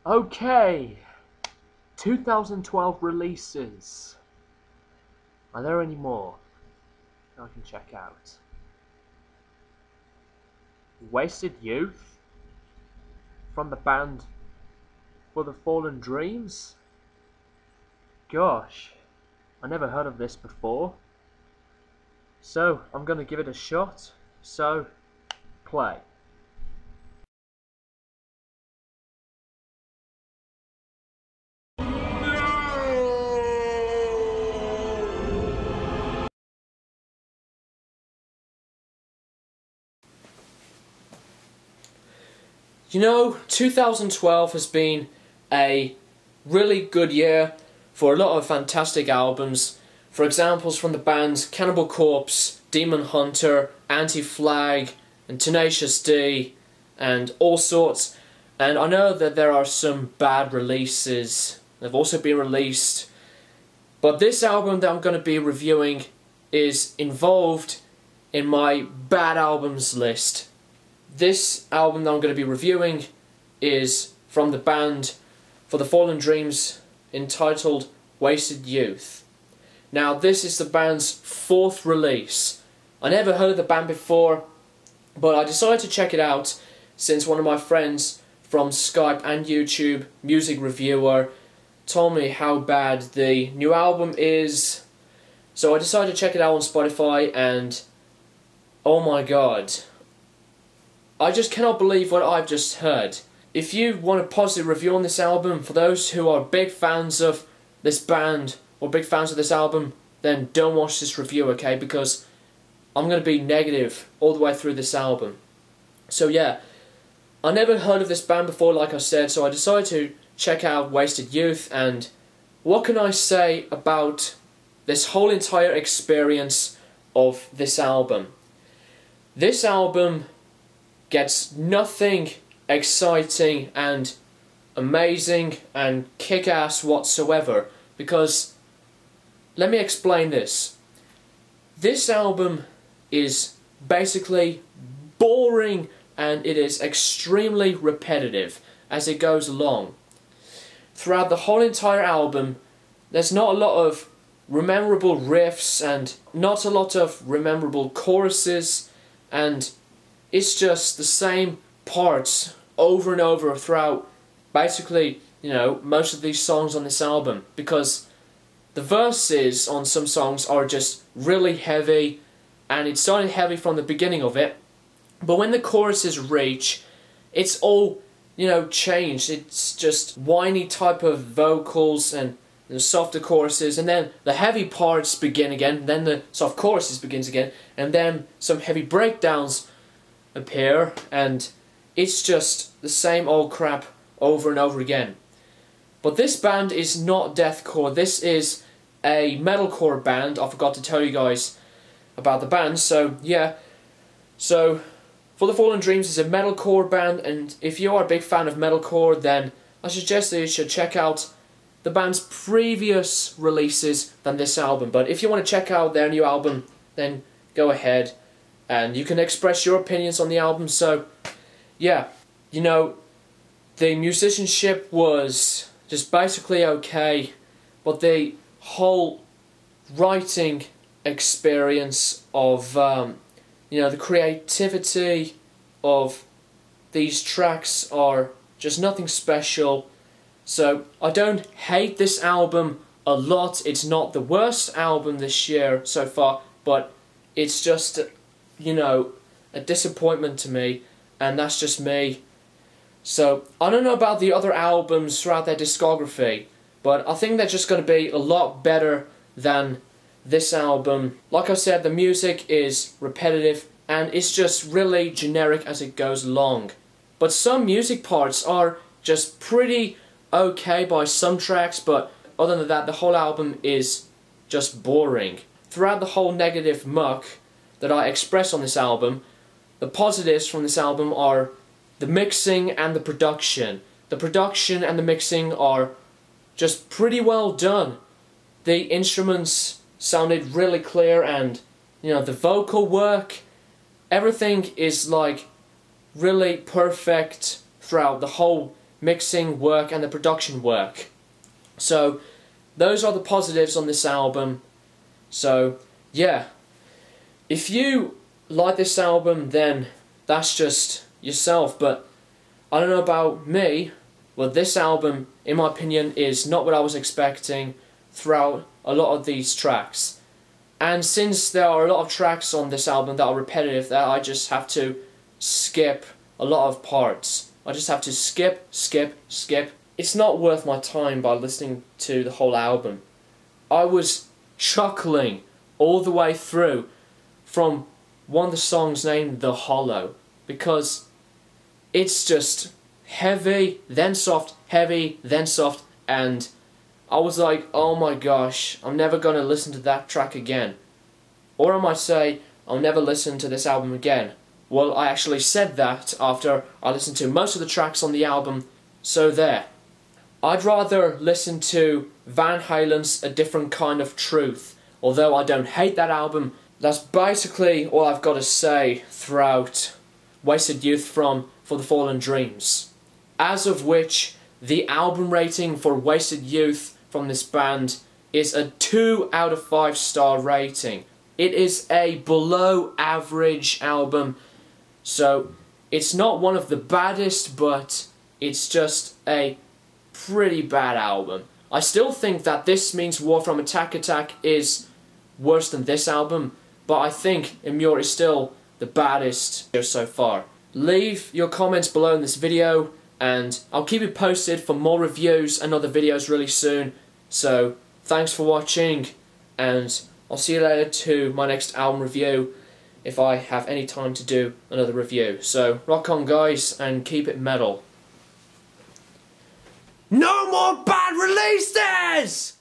Okay, 2012 releases. Are there any more I can check out? Wasted Youth from the band For the Fallen Dreams. Gosh, I never heard of this before. So I'm gonna give it a shot. So, play. You know, 2012 has been a really good year for a lot of fantastic albums. For examples from the bands Cannibal Corpse, Demon Hunter, Anti-Flag, and Tenacious D, and all sorts. And I know that there are some bad releases that have also been released, but this album that I'm going to be reviewing is involved in my bad albums list. This album that I'm going to be reviewing is from the band For the Fallen Dreams, entitled Wasted Youth. Now, this is the band's fourth release. I never heard of the band before, but I decided to check it out since one of my friends from Skype and YouTube, music reviewer, told me how bad the new album is. So I decided to check it out on Spotify, and oh my god, I just cannot believe what I've just heard. If you want a positive review on this album, for those who are big fans of this band or big fans of this album, then don't watch this review, okay? Because I'm going to be negative all the way through this album. So yeah, I never heard of this band before, like I said, so I decided to check out Wasted Youth, and what can I say about this whole entire experience of this album? This album gets nothing exciting and amazing and kick-ass whatsoever, because let me explain this. This album is basically boring, and it is extremely repetitive as it goes along. Throughout the whole entire album, there's not a lot of memorable riffs and not a lot of memorable choruses, and it's just the same parts over and over throughout basically, you know, most of these songs on this album, because the verses on some songs are just really heavy, and it started heavy from the beginning of it, but when the choruses reach, it's all, you know, changed. It's just whiny type of vocals and the softer choruses, and then the heavy parts begin again, then the soft choruses begins again, and then some heavy breakdowns appear, and it's just the same old crap over and over again. But this band is not deathcore. This is a metalcore band. I forgot to tell you guys about the band. So yeah, so For the Fallen Dreams is a metalcore band, and if you are a big fan of metalcore, then I suggest that you should check out the band's previous releases than this album. But if you want to check out their new album, then go ahead and you can express your opinions on the album. So yeah, you know, the musicianship was just basically okay, but the whole writing experience of, you know, the creativity of these tracks are just nothing special. So I don't hate this album a lot. It's not the worst album this year so far, but it's just, you know, a disappointment to me, and that's just me. So I don't know about the other albums throughout their discography, but I think they're just going to be a lot better than this album. Like I said, the music is repetitive and it's just really generic as it goes along. But some music parts are just pretty okay by some tracks, but other than that, the whole album is just boring. Throughout the whole negative muck that I express on this album, the positives from this album are the mixing and the production. The production and the mixing are just pretty well done. The instruments sounded really clear, and you know, the vocal work, everything is like really perfect throughout the whole mixing work and the production work. So those are the positives on this album. So yeah, if you like this album, then that's just yourself, but I don't know about me. Well, this album, in my opinion, is not what I was expecting throughout a lot of these tracks. And since there are a lot of tracks on this album that are repetitive, that I just have to skip a lot of parts. I just have to skip. It's not worth my time by listening to the whole album. I was chuckling all the way through from one of the songs named The Hollow, because it's just heavy, then soft, heavy, then soft, and I was like, oh my gosh, I'm never going to listen to that track again. Or I might say, I'll never listen to this album again. Well, I actually said that after I listened to most of the tracks on the album, so there. I'd rather listen to Van Halen's A Different Kind of Truth. Although I don't hate that album, that's basically all I've got to say throughout Wasted Youth from For the Fallen Dreams. As of which, the album rating for Wasted Youth from this band is a 2 out of 5 star rating. It is a below average album, so it's not one of the baddest, but it's just a pretty bad album. I still think that This Means War from Attack Attack is worse than this album, but I think Immure is still the baddest so far. Leave your comments below in this video, and I'll keep you posted for more reviews and other videos really soon. So, thanks for watching, and I'll see you later to my next album review, if I have any time to do another review. So, rock on guys, and keep it metal. No more bad releases!